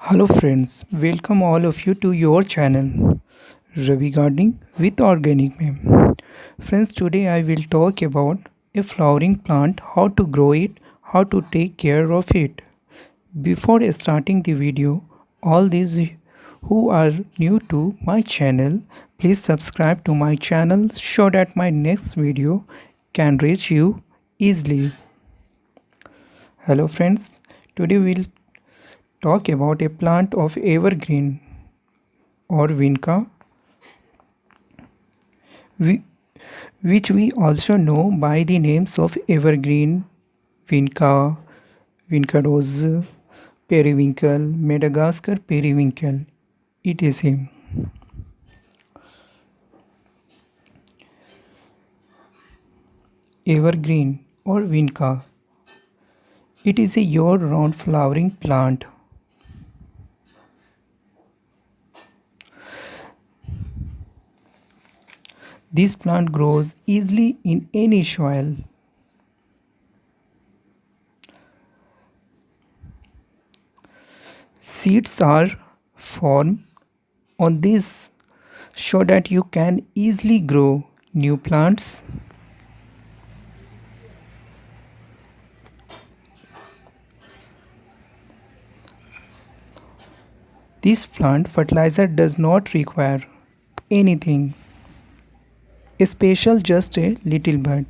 Hello friends, welcome all of you to your channel Ravi Gardening with Organic Ma'am. Friends, today I will talk about a flowering plant, how to grow it, how to take care of it. Before starting the video, all these who are new to my channel, please subscribe to my channel so that my next video can reach you easily. Hello friends, today we'll talk about a plant of evergreen or Vinca, whi- which we also know by the names of evergreen, Vinca, Vinca rose, Periwinkle, Madagascar periwinkle, etc. Evergreen or Vinca. It is a year-round flowering plant. This plant grows easily in any soil. Seeds are formed on this so that you can easily grow new plants. This plant fertilizer does not require anything special, just a little bit.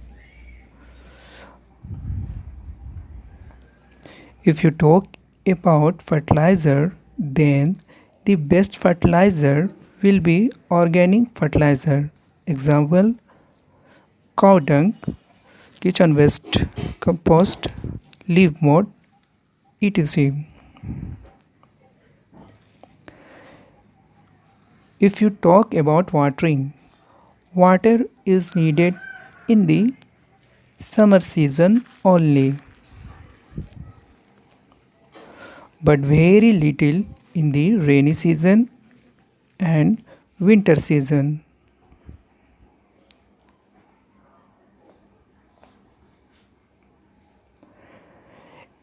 If you talk about fertilizer, then the best fertilizer will be organic fertilizer. Example, cow dung, kitchen waste, compost, leaf mold, etc. If you talk about watering, water is needed in the summer season only, but very little in the rainy season and winter season.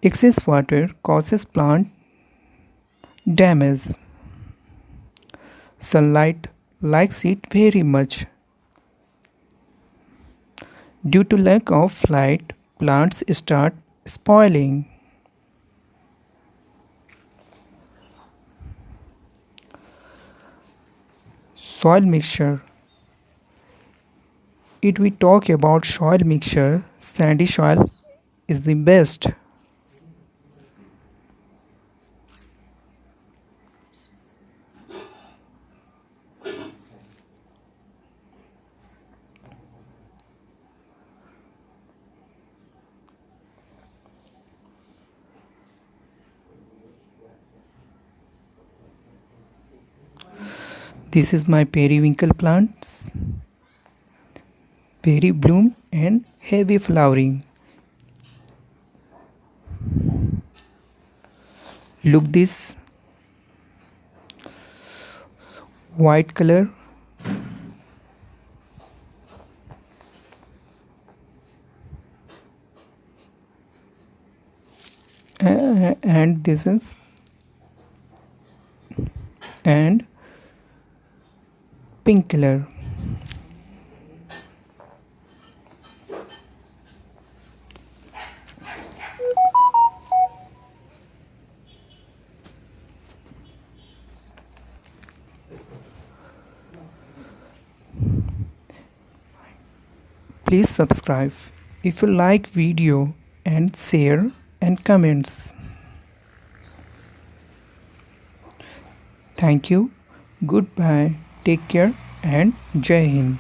Excess water causes plant damage. Sunlight likes it very much. Due to lack of light, plants start spoiling. Soil mixture. If we talk about soil mixture, sandy soil is the best. This is my periwinkle plants, berry bloom and heavy flowering. Look this white color and this is and pink color. Please subscribe if you like video and share and comments. Thank you. Goodbye. Take care and Jai Hind.